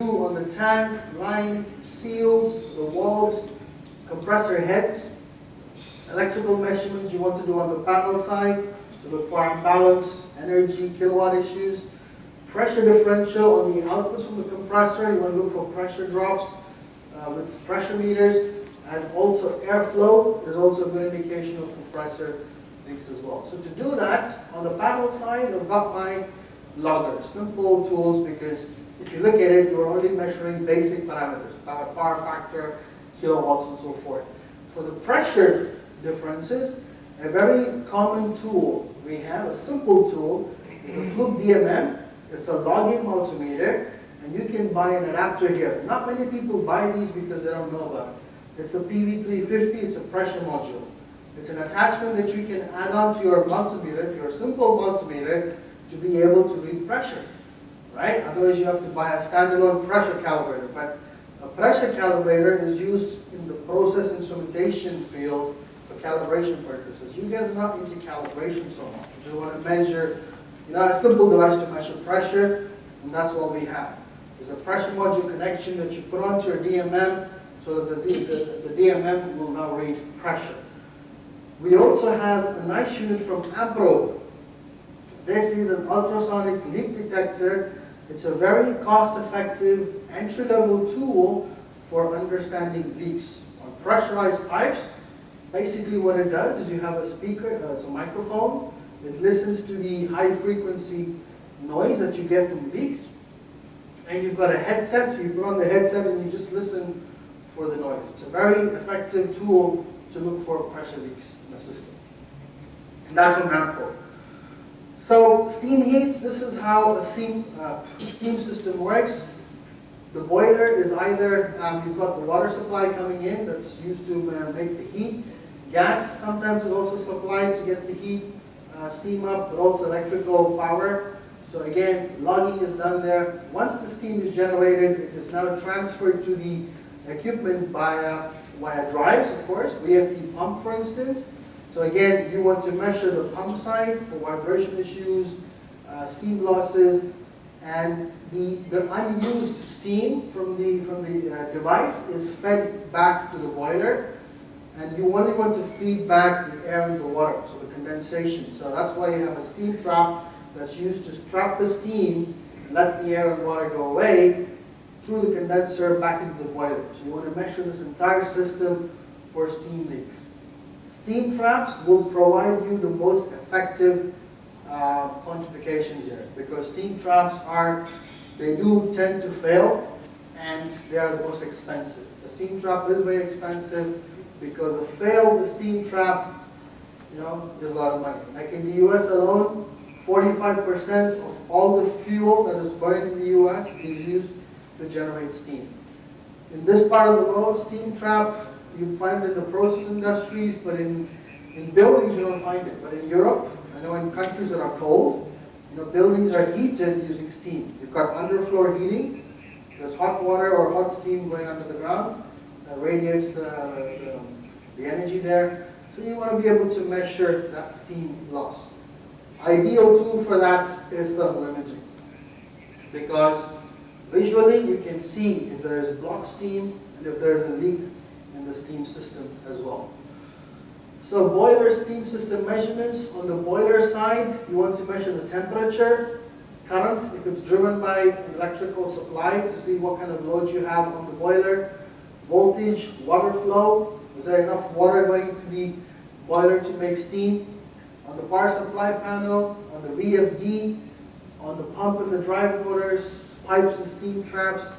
On the tank, line, seals, the valves, compressor heads, electrical measurements you want to do on the panel side, to look for imbalance, energy, kilowatt issues, pressure differential on the outputs from the compressor, you want to look for pressure drops with pressure meters, and also airflow is also a good indication of compressor leaks as well. So to do that, on the panel side, I've got my logger, simple tools, because if you look at it, you're only measuring basic parameters, power factor, kilowatts, and so forth. For the pressure differences, a very common tool we have, a simple tool, is a Fluke DMM. It's a logging multimeter, and you can buy an adapter here. Not many people buy these because they don't know about it. It's a PV350, it's a pressure module. It's an attachment that you can add on to your multimeter, to your simple multimeter, to be able to read pressure. Right? Otherwise you have to buy a standalone pressure calibrator. But a pressure calibrator is used in the process instrumentation field for calibration purposes. You guys are not into calibration so much. You just want to measure, a simple device to measure pressure, and that's what we have. There's a pressure module connection that you put onto your DMM so that the DMM will now read pressure. We also have a nice unit from Ampro. This is an ultrasonic leak detector. It's a very cost-effective, entry-level tool for understanding leaks on pressurized pipes. Basically what it does is you have a speaker, it's a microphone. It listens to the high-frequency noise that you get from leaks. And you've got a headset, so you put on the headset and you just listen for the noise. It's a very effective tool to look for pressure leaks in the system. And that's from Ampro. So steam heats, this is how a steam system works. The boiler is either, you've got the water supply coming in that's used to make the heat. Gas sometimes is also supplied to get the heat, steam up, but also electrical power. So again, logging is done there. Once the steam is generated, it is now transferred to the equipment via drives, of course. VFD pump, for instance. So again, you want to measure the pump side for vibration issues, steam losses, and the unused steam from the device is fed back to the boiler, and you only want to feed back the air and the water, so the condensation. So that's why you have a steam trap that's used to trap the steam, let the air and water go away through the condenser back into the boiler. So you want to measure this entire system for steam leaks. Steam traps will provide you the most effective quantifications here, because steam traps they do tend to fail, and they are the most expensive. The steam trap is very expensive because a failed steam trap, is a lot of money. Like in the US alone, 45% of all the fuel that is burned in the US is used to generate steam. In this part of the world, steam trap, you find it in the process industries, but in buildings you don't find it. But in Europe, I know in countries that are cold, buildings are heated using steam. You've got underfloor heating. There's hot water or hot steam going under the ground that radiates the energy there. So you want to be able to measure that steam loss. Ideal tool for that is thermal imaging, because visually you can see if there is blocked steam and if there is a leak in the steam system as well. So boiler steam system measurements. On the boiler side, you want to measure the temperature, current, if it's driven by an electrical supply, to see what kind of load you have on the boiler, voltage, water flow, is there enough water going to the boiler to make steam, on the power supply panel, on the VFD, on the pump and the drive motors, pipes and steam traps.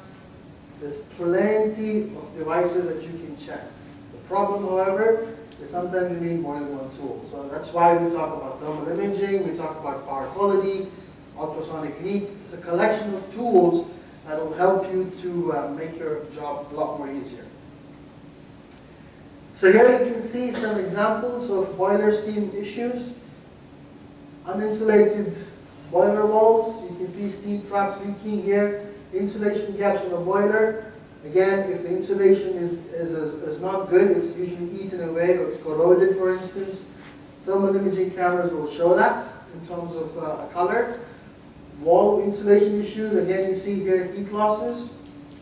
There's plenty of devices that you can check. The problem, however, is sometimes you need more than one tool. So that's why we talk about thermal imaging, we talk about power quality, ultrasonic leak. It's a collection of tools that will help you to make your job a lot more easier. So here you can see some examples of boiler steam issues. Uninsulated boiler walls, you can see steam traps leaking here. Insulation gaps in the boiler. Again, if the insulation is not good, it's usually eaten away or it's corroded, for instance. Thermal imaging cameras will show that in terms of color. Wall insulation issues, again you see here heat losses.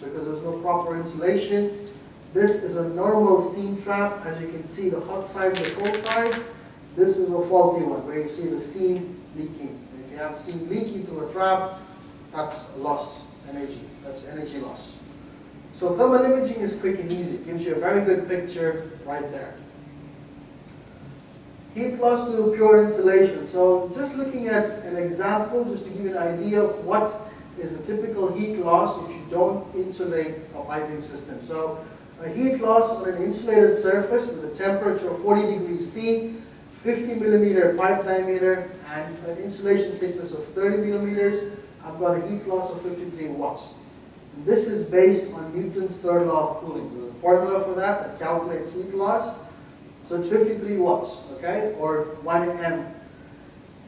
because there's no proper insulation. This is a normal steam trap. As you can see, the hot side and the cold side. This is a faulty one, where you see the steam leaking. And if you have steam leaking through a trap, that's lost energy. That's energy loss. So thermal imaging is quick and easy. It gives you a very good picture right there. Heat loss to pure insulation. So just looking at an example, just to give you an idea of what is a typical heat loss if you don't insulate a piping system. So a heat loss on an insulated surface with a temperature of 40 degrees C, 50 millimeter pipe diameter, and an insulation thickness of 30 millimeters, I've got a heat loss of 53 watts. And this is based on Newton's third law of cooling. There's a formula for that calculates heat loss. So it's 53 watts, okay, or 1 M.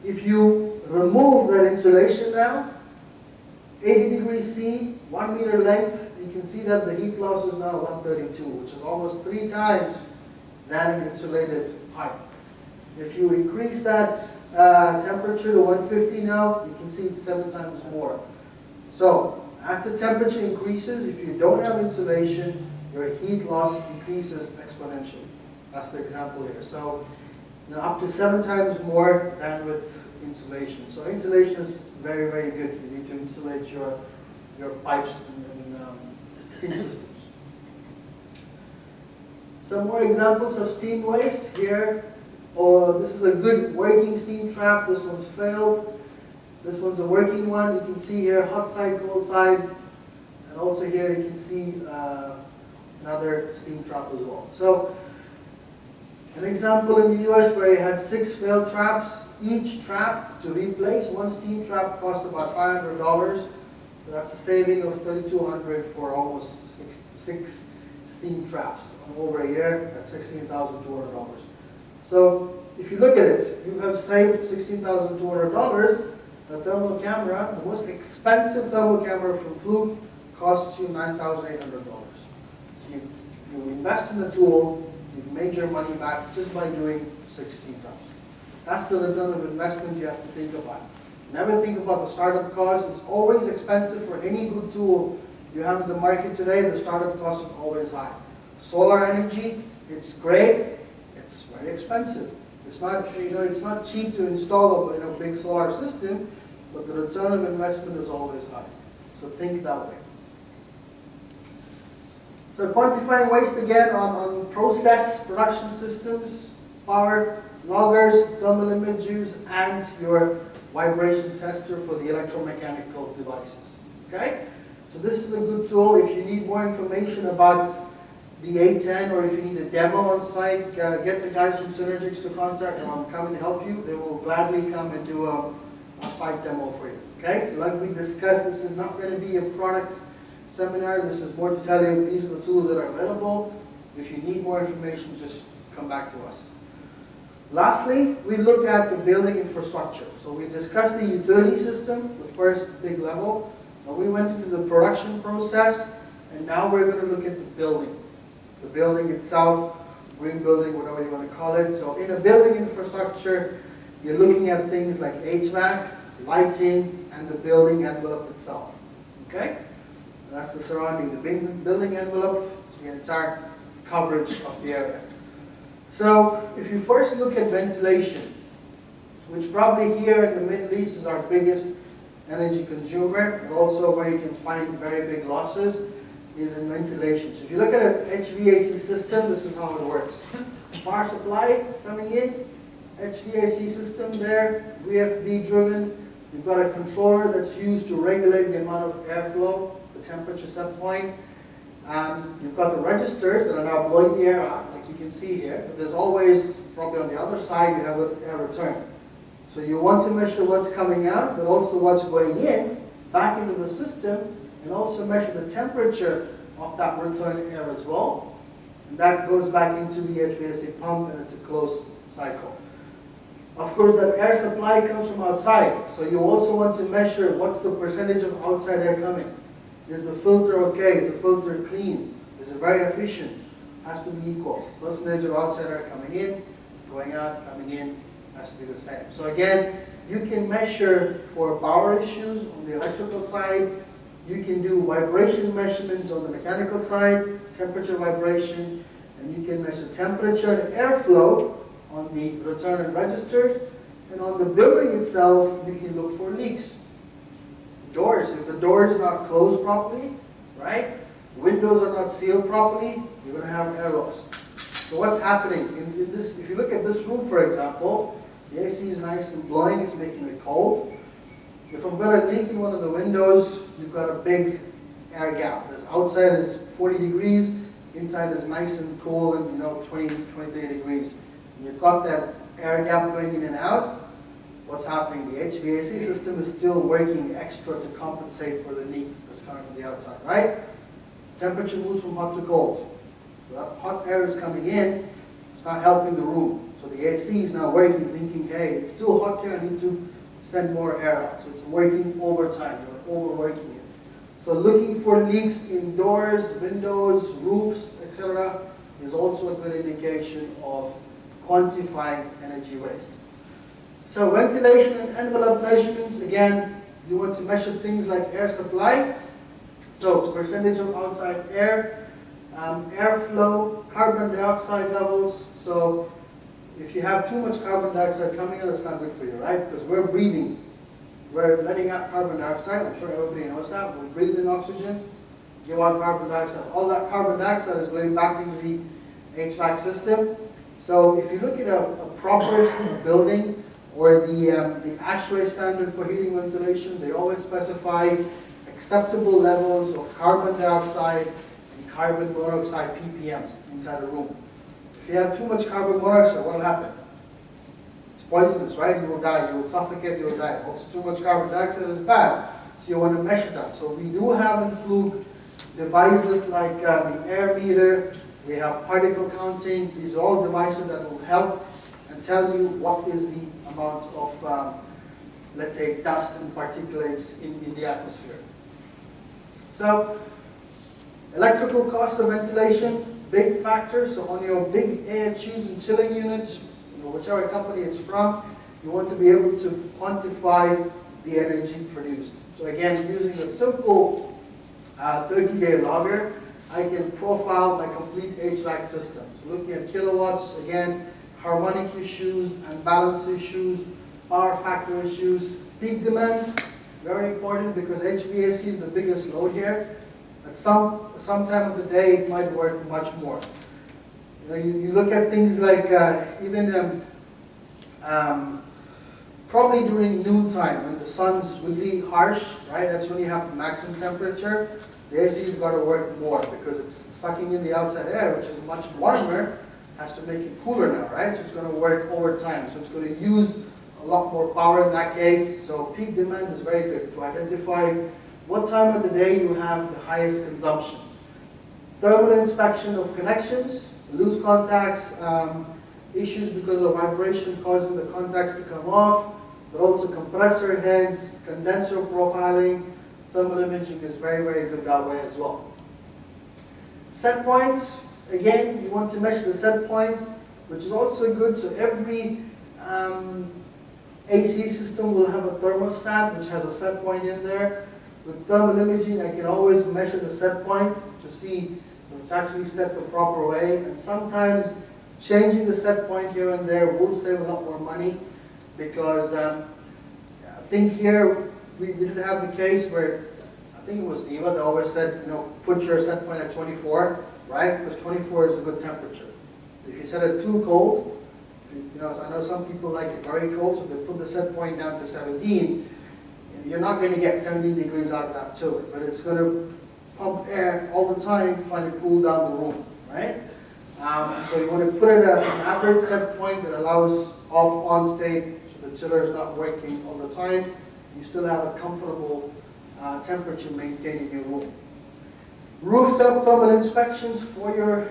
If you remove that insulation now, 80 degrees C, 1 meter length, you can see that the heat loss is now 132, which is almost 3 times than an insulated pipe. If you increase that temperature to 150 now, you can see it's 7 times more. So as the temperature increases, if you don't have insulation, your heat loss increases exponentially. That's the example here. So up to 7 times more than with insulation. So insulation is very, very good. You need to insulate your pipes and steam systems. Some more examples of steam waste here. This is a good working steam trap. This one's failed. This one's a working one. You can see here hot side, cold side. And also here you can see another steam trap as well. So an example in the US where you had 6 failed traps. Each trap to replace one steam trap cost about $500. So that's a saving of $3,200 for almost six steam traps. Over a year, that's $16,200. So if you look at it, you have saved $16,200. The thermal camera, the most expensive thermal camera from Fluke, costs you $9,800. So you invest in the tool, you've made your money back just by doing 16 traps. That's the return of investment you have to think about. Never think about the startup cost. It's always expensive for any good tool you have in the market today. The startup cost is always high. Solar energy, it's great. It's very expensive. It's not, it's not cheap to install a big solar system, but the return of investment is always high. So think that way. So quantifying waste again on process production systems, power loggers, thermal imagers, and your vibration tester for the electromechanical devices. Okay? So this is a good tool. If you need more information about the A10 or if you need a demo on site, get the guys from Synergix to contact them. I'm coming to help you. They will gladly come and do a site demo for you. Okay? So like we discussed, this is not going to be a product seminar. This is more to tell you these are the tools that are available. If you need more information, just come back to us. Lastly, we look at the building infrastructure. So we discussed the utility system, the first big level. Now we went into the production process, and now we're going to look at the building. The building itself, green building, whatever you want to call it. So in a building infrastructure, you're looking at things like HVAC, lighting, and the building envelope itself. Okay? And that's the surrounding. The building envelope is the entire coverage of the area. So if you first look at ventilation, which probably here in the Middle East is our biggest energy consumer, but also where you can find very big losses, is in ventilation. So if you look at an HVAC system, this is how it works. Power supply coming in, HVAC system there, VFD driven. You've got a controller that's used to regulate the amount of airflow, the temperature set point. You've got the registers that are now blowing the air out, like you can see here. But there's always, probably on the other side, you have an air return. So you want to measure what's coming out, but also what's going in, back into the system, and also measure the temperature of that return air as well. And that goes back into the HVAC pump, and it's a closed cycle. Of course, that air supply comes from outside, so you also want to measure what's the percentage of outside air coming. Is the filter okay? Is the filter clean? Is it very efficient? Has to be equal. Percentage of outside air coming in, going out, coming in, has to be the same. So again, you can measure for power issues on the electrical side. You can do vibration measurements on the mechanical side, temperature vibration, and you can measure temperature and airflow on the return and registers. And on the building itself, you can look for leaks. Doors, if the door is not closed properly, right? Windows are not sealed properly, you're going to have air loss. So what's happening? In this, if you look at this room, for example, the AC is nice and blowing, it's making it cold. If I've got a leak in one of the windows, you've got a big air gap. This outside is 40 degrees, inside is nice and cool and 20, 23 degrees. And you've got that air gap going in and out. What's happening? The HVAC system is still working extra to compensate for the leak that's coming from the outside, right? Temperature moves from hot to cold. So that hot air is coming in, it's not helping the room. So the AC is now working, thinking, hey, it's still hot here, I need to send more air out. So it's working overtime, you're overworking it. So looking for leaks in doors, windows, roofs, etc. is also a good indication of quantifying energy waste. So ventilation and envelope measurements, again, you want to measure things like air supply. So percentage of outside air, airflow, carbon dioxide levels. So if you have too much carbon dioxide coming in, that's not good for you, right? Because we're breathing. We're letting out carbon dioxide. I'm sure everybody knows that. We breathe in oxygen, give out carbon dioxide. All that carbon dioxide is going back into the HVAC system. So if you look at a proper building or the ASHRAE standard for heating ventilation, they always specify acceptable levels of carbon dioxide and carbon monoxide ppms inside a room. If you have too much carbon monoxide, what will happen? It's poisonous, right? You will die, you will suffocate, you will die. Also, too much carbon dioxide is bad, so you want to measure that. So we do have in Fluke devices like the air meter, we have particle counting. These are all devices that will help and tell you what is the amount of, let's say, dust and particulates in the atmosphere. So, electrical cost of ventilation, big factor. So on your big air tubes and chilling units, whichever company it's from, you want to be able to quantify the energy produced. So again, using a simple 30-day logger, I can profile my complete HVAC system. So looking at kilowatts, again, harmonic issues, unbalance issues, power factor issues, peak demand, very important because HVAC is the biggest load here. At some time of the day, it might work much more. You look at things like even probably during noontime when the sun's really harsh, right? That's when you have maximum temperature. The AC's got to work more because it's sucking in the outside air, which is much warmer, has to make it cooler now, right? So it's going to work overtime. So it's going to use a lot more power in that case. So peak demand is very good to identify what time of the day you have the highest consumption. Thermal inspection of connections, loose contacts, issues because of vibration causing the contacts to come off, but also compressor heads, condenser profiling. Thermal imaging is very, very good that way as well. Set points, again, you want to measure the set points, which is also good. So every AC system will have a thermostat, which has a set point in there. With thermal imaging, I can always measure the set point to see if it's actually set the proper way. And sometimes changing the set point here and there will save a lot more money because I think here we didn't have the case where, I think it was Diva that always said, put your set point at 24, right? Because 24 is a good temperature. If you set it too cold, I know some people like it very cold, so they put the set point down to 17. And you're not going to get 17 degrees out of that chiller, but it's going to pump air all the time trying to cool down the room, right? So you want to put it at an average set point that allows off-on state, so the chiller is not working all the time. You still have a comfortable temperature maintaining your room. Rooftop thermal inspections for your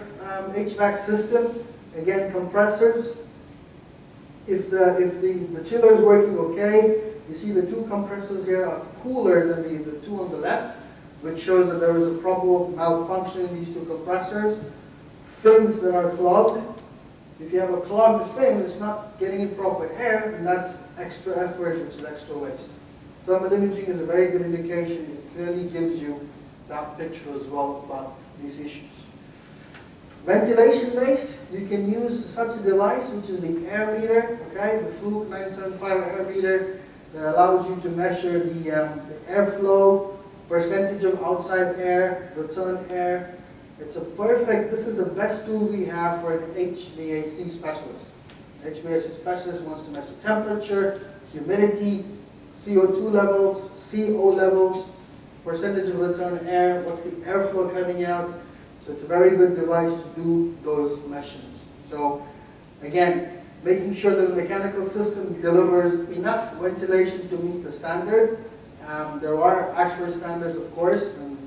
HVAC system. Again, compressors. If the chiller is working okay, you see the two compressors here are cooler than the two on the left, which shows that there is a problem, malfunction in these two compressors. Fins that are clogged. If you have a clogged fin, it's not getting in proper air, and that's extra effort, which is extra waste. Thermal imaging is a very good indication. It clearly gives you that picture as well about these issues. Ventilation based, you can use such a device, which is the air meter, okay, the Fluke 975 air meter that allows you to measure the airflow, percentage of outside air, return air. It's a perfect, this is the best tool we have for an HVAC specialist. HVAC specialist wants to measure temperature, humidity, CO2 levels, CO levels, percentage of return air, what's the airflow coming out. So it's a very good device to do those measurements. So again, making sure that the mechanical system delivers enough ventilation to meet the standard. There are actual standards, of course, and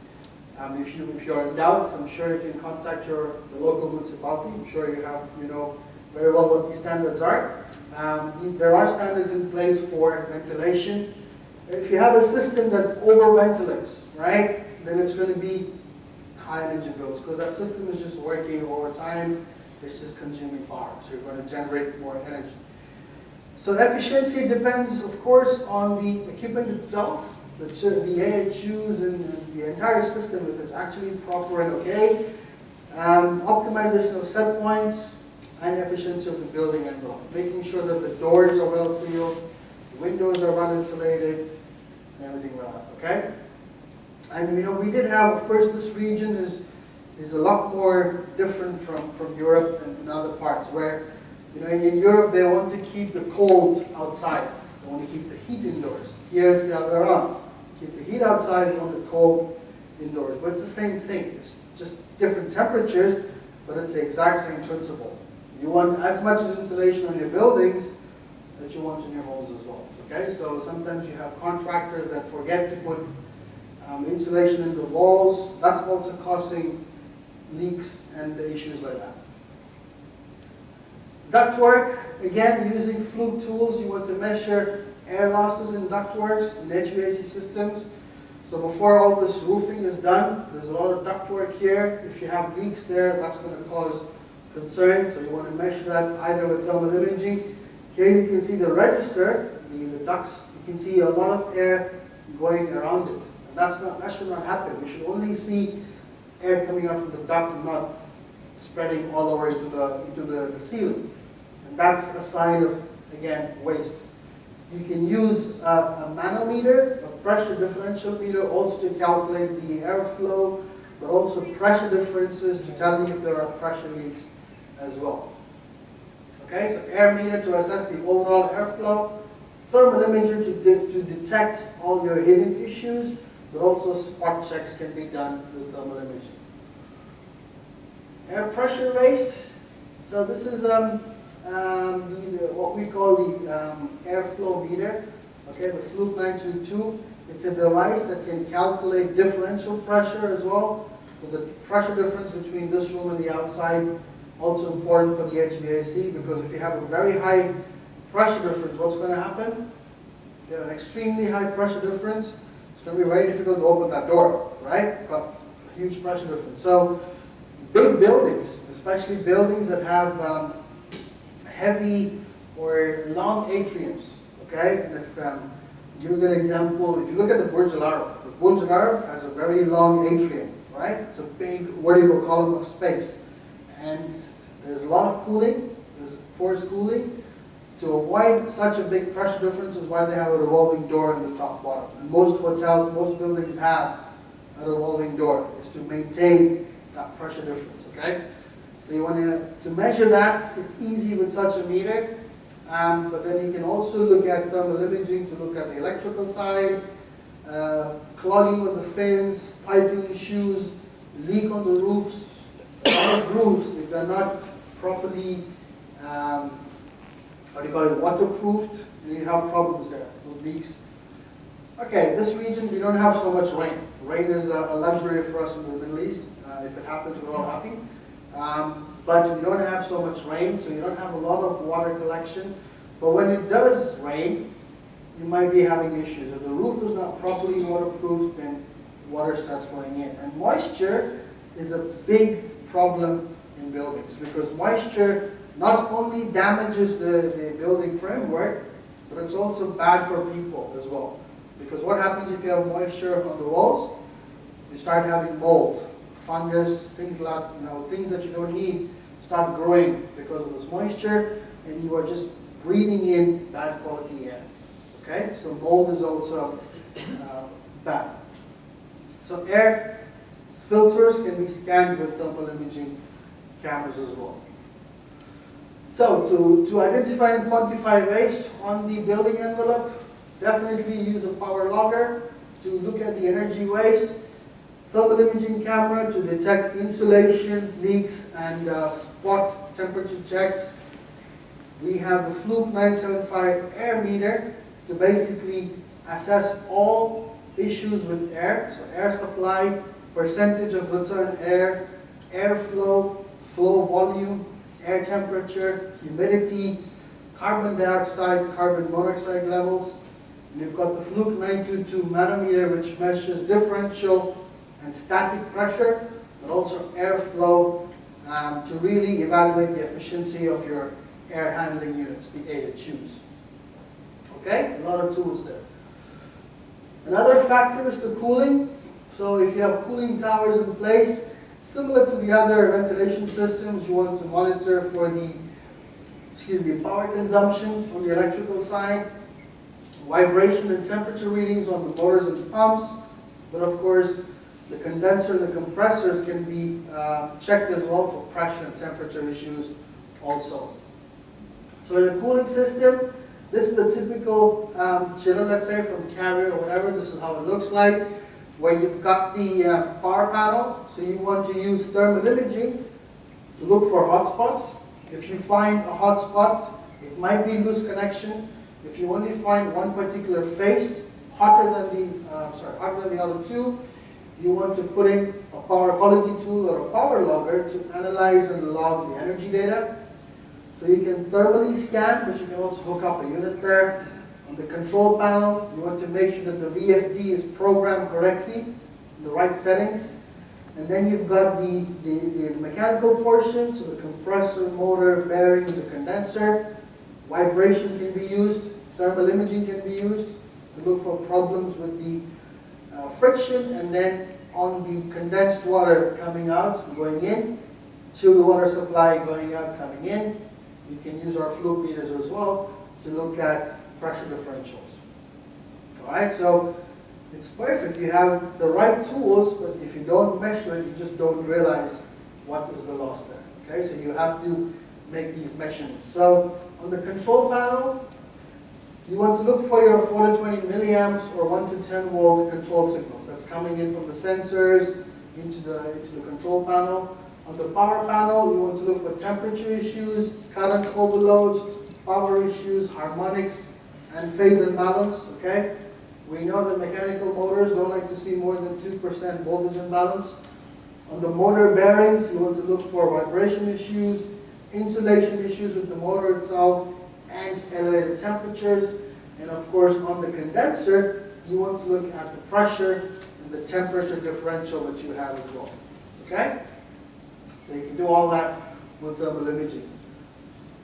if you're in doubt, I'm sure you can contact the local municipality. I'm sure you know very well what these standards are. There are standards in place for ventilation. If you have a system that over-ventilates, right, then it's going to be high energy bills because that system is just working over time. It's just consuming power, so you're going to generate more energy. So efficiency depends, of course, on the equipment itself, the AHUs and the entire system, if it's actually proper and okay. Optimization of set points and efficiency of the building envelope. Making sure that the doors are well sealed, the windows are well insulated, and everything well, okay? And we did have, of course, this region is a lot more different from Europe and other parts where, in Europe they want to keep the cold outside. They want to keep the heat indoors. Here it's the other way around. Keep the heat outside and want the cold indoors. But it's the same thing. It's just different temperatures, but it's the exact same principle. You want as much as insulation on your buildings that you want in your homes as well. Okay, so sometimes you have contractors that forget to put insulation in the walls. That's also causing leaks and issues like that. Ductwork, again, using Fluke tools, you want to measure air losses in ductworks in HVAC systems. So before all this roofing is done, there's a lot of ductwork here. If you have leaks there, that's going to cause concern. So you want to measure that either with thermal imaging. Here you can see the register, the ducts. You can see a lot of air going around it. And that should not happen. We should only see air coming out from the duct and not spreading all over into the ceiling. And that's a sign of, again, waste. You can use a manometer, a pressure differential meter, also to calculate the airflow, but also pressure differences to tell you if there are pressure leaks as well. Okay, so air meter to assess the overall airflow, thermal imager to detect all your hidden issues, but also spot checks can be done with thermal imaging. Air pressure raised. So this is what we call the airflow meter. Okay, the Fluke 922. It's a device that can calculate differential pressure as well. So the pressure difference between this room and the outside, also important for the HVAC, because if you have a very high pressure difference, what's going to happen? If you have an extremely high pressure difference, it's going to be very difficult to open that door, right? Got a huge pressure difference. So big buildings, especially buildings that have heavy or long atriums, okay? And if give a good example, if you look at the Burj Al Arab, the Burj Al Arab has a very long atrium, right? It's a big vertical column of space. And there's a lot of cooling, there's forced cooling. To avoid such a big pressure difference is why they have a revolving door in the top bottom. And most hotels, most buildings have a revolving door, is to maintain that pressure difference, okay? So you want to measure that. It's easy with such a meter. But then you can also look at thermal imaging to look at the electrical side, clogging of the fins, piping issues, leak on the roofs. A lot of roofs, if they're not properly, waterproofed, you have problems there with leaks. Okay, this region, we don't have so much rain. Rain is a luxury for us in the Middle East. If it happens, we're all happy. But you don't have so much rain, so you don't have a lot of water collection. But when it does rain, you might be having issues. If the roof is not properly waterproofed, then water starts going in. And moisture is a big problem in buildings because moisture not only damages the building framework, but it's also bad for people as well. Because what happens if you have moisture on the walls? You start having mold, fungus, things like, things that you don't need start growing because of this moisture, and you are just breathing in bad quality air. Okay, so mold is also bad. So air filters can be scanned with thermal imaging cameras as well. So to identify and quantify waste on the building envelope, definitely use a power logger to look at the energy waste, thermal imaging camera to detect insulation, leaks, and spot temperature checks. We have the Fluke 975 air meter to basically assess all issues with air, so air supply, percentage of return air, airflow, flow volume, air temperature, humidity, carbon dioxide, carbon monoxide levels. And you've got the Fluke 922 manometer, which measures differential and static pressure, but also airflow to really evaluate the efficiency of your air handling units, the AHUs. Okay, a lot of tools there. Another factor is the cooling. So if you have cooling towers in place, similar to the other ventilation systems, you want to monitor for the, power consumption on the electrical side, vibration and temperature readings on the motors and pumps, but of course, the condenser and the compressors can be checked as well for pressure and temperature issues also. So in a cooling system, this is the typical chiller, let's say, from Carrier or whatever. This is how it looks like, where you've got the power panel. So you want to use thermal imaging to look for hotspots. If you find a hotspot, it might be loose connection. If you only find one particular face hotter than the other two, you want to put in a power quality tool or a power logger to analyze and log the energy data. So you can thermally scan, but you can also hook up a unit there. On the control panel, you want to make sure that the VFD is programmed correctly, in the right settings. And then you've got the mechanical portion, so the compressor, motor, bearing, the condenser. Vibration can be used, thermal imaging can be used to look for problems with the friction, and then on the condensed water coming out, going in, chilled water supply going out, coming in. You can use our Fluke meters as well to look at pressure differentials. All right, so it's perfect. You have the right tools, but if you don't measure it, you just don't realize what was the loss there. Okay, so you have to make these measurements. So on the control panel, you want to look for your 4 to 20 milliamps or 1 to 10 volt control signals. That's coming in from the sensors into the control panel. On the power panel, you want to look for temperature issues, current overloads, power issues, harmonics, and phase imbalance. Okay? We know that mechanical motors don't like to see more than 2% voltage imbalance. On the motor bearings, you want to look for vibration issues, insulation issues with the motor itself, and elevated temperatures. And of course, on the condenser, you want to look at the pressure and the temperature differential that you have as well. Okay? So you can do all that with thermal imaging.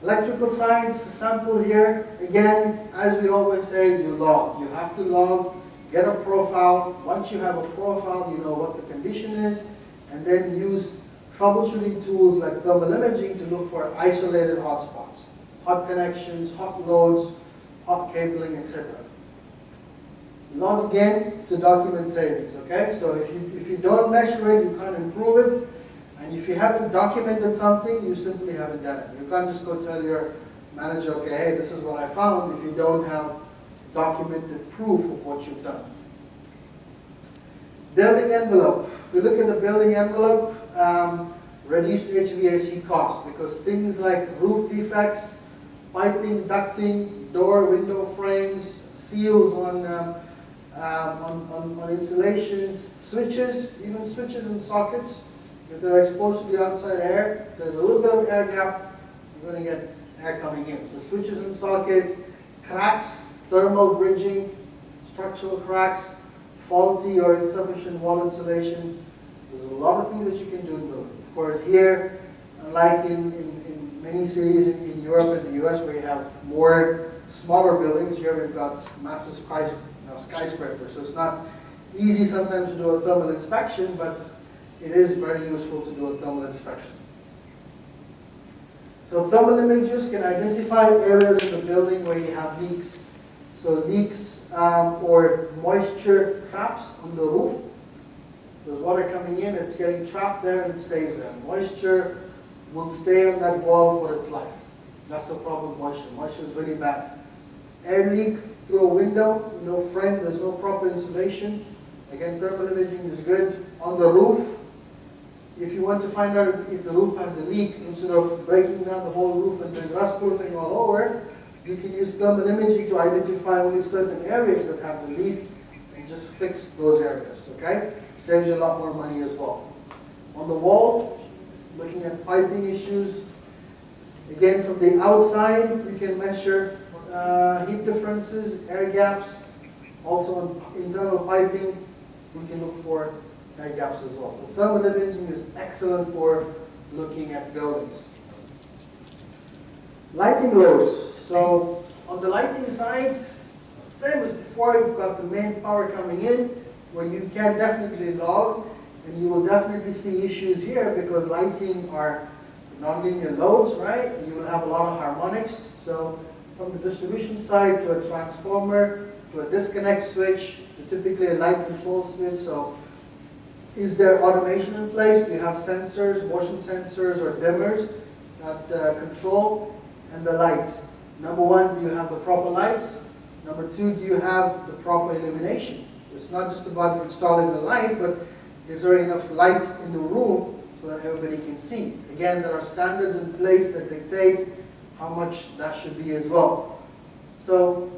Electrical science, sample here. Again, as we always say, you log. You have to log, get a profile. Once you have a profile, you know what the condition is, and then use troubleshooting tools like thermal imaging to look for isolated hotspots, hot connections, hot loads, hot cabling, etc. Log again to document savings, okay? So if you don't measure it, you can't improve it. And if you haven't documented something, you simply haven't done it. You can't just go tell your manager, okay, hey, this is what I found, if you don't have documented proof of what you've done. Building envelope. If you look at the building envelope, reduced HVAC costs, because things like roof defects, piping, ducting, door, window frames, seals on insulations, switches, even switches and sockets. If they're exposed to the outside air, there's a little bit of air gap, you're going to get air coming in. So switches and sockets, cracks, thermal bridging, structural cracks, faulty or insufficient wall insulation. There's a lot of things that you can do in building. Of course, here, unlike in many cities in Europe and the US where you have more smaller buildings, here we've got massive skyscraper. So it's not easy sometimes to do a thermal inspection, but it is very useful to do a thermal inspection. So thermal images can identify areas in the building where you have leaks. So leaks or moisture traps on the roof. There's water coming in, it's getting trapped there and it stays there. Moisture will stay on that wall for its life. That's the problem with moisture. Moisture is really bad. Air leak through a window, no frame, there's no proper insulation. Again, thermal imaging is good. On the roof, if you want to find out if the roof has a leak, instead of breaking down the whole roof and doing rust proofing all over, you can use thermal imaging to identify only certain areas that have the leak and just fix those areas, okay? Saves you a lot more money as well. On the wall, looking at piping issues. Again, from the outside, you can measure heat differences, air gaps. Also on internal piping, we can look for air gaps as well. So thermal imaging is excellent for looking at buildings. Lighting loads. So on the lighting side, same as before, you've got the main power coming in, where you can definitely log, and you will definitely see issues here because lighting are nonlinear loads, right? You will have a lot of harmonics. So from the distribution side to a transformer, to a disconnect switch, to typically a light control switch. So is there automation in place? Do you have sensors, motion sensors or dimmers that control? And the lights. Number one, do you have the proper lights? Number two, do you have the proper illumination? It's not just about installing the light, but is there enough light in the room so that everybody can see? Again, there are standards in place that dictate how much that should be as well. So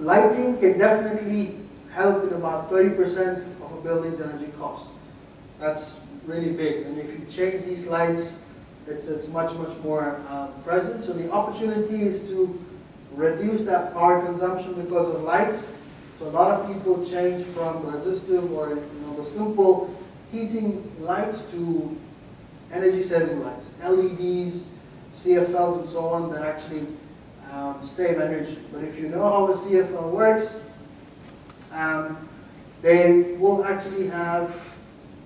lighting can definitely help in about 30% of a building's energy cost. That's really big. And if you change these lights, it's much more present. So the opportunity is to reduce that power consumption because of lights. So a lot of people change from resistive or the simple heating lights to energy saving lights, LEDs, CFLs and so on that actually save energy. But if you know how a CFL works, they will actually have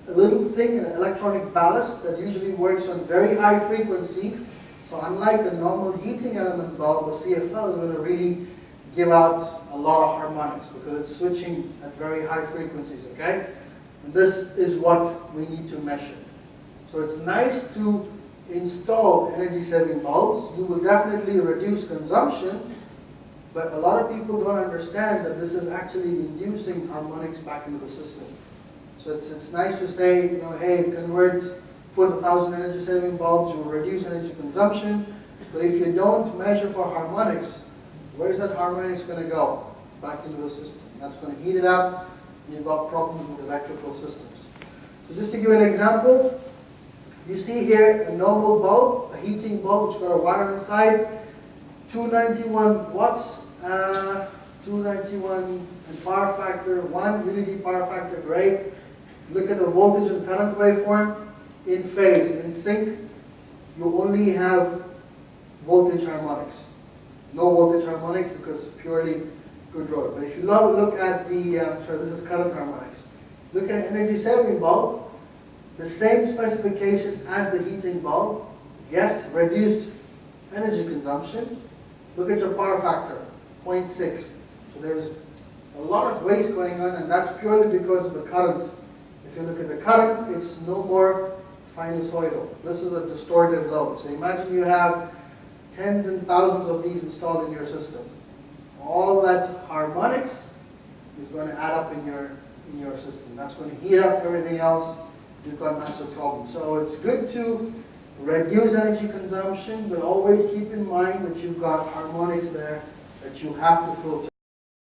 a little thing, an electronic ballast that usually works on very high frequency. So unlike a normal heating element bulb, a CFL is going to really give out a lot of harmonics because it's switching at very high frequencies, okay? And this is what we need to measure. So it's nice to install energy saving bulbs. You will definitely reduce consumption, but a lot of people don't understand that this is actually inducing harmonics back into the system. So it's nice to say, hey, put 1,000 energy saving bulbs, you will reduce energy consumption. But if you don't measure for harmonics, where is that harmonics going to go? Back into the system. That's going to heat it up, and you've got problems with electrical systems. So just to give you an example, you see here a normal bulb, a heating bulb, which got a wire inside, 291 watts, 291 and power factor 1, unity power factor, great. Look at the voltage and current waveform in phase, in sync. You only have voltage harmonics. No voltage harmonics because purely good road. But if you look at the, this is current harmonics. Look at an energy saving bulb, the same specification as the heating bulb. Yes, reduced energy consumption. Look at your power factor, 0.6. So there's a lot of waste going on, and that's purely because of the current. If you look at the current, it's no more sinusoidal. This is a distorted load. So imagine you have tens and thousands of these installed in your system. All that harmonics is going to add up in your system. That's going to heat up everything else. You've got massive problems. So it's good to reduce energy consumption, but always keep in mind that you've got harmonics there that you have to filter.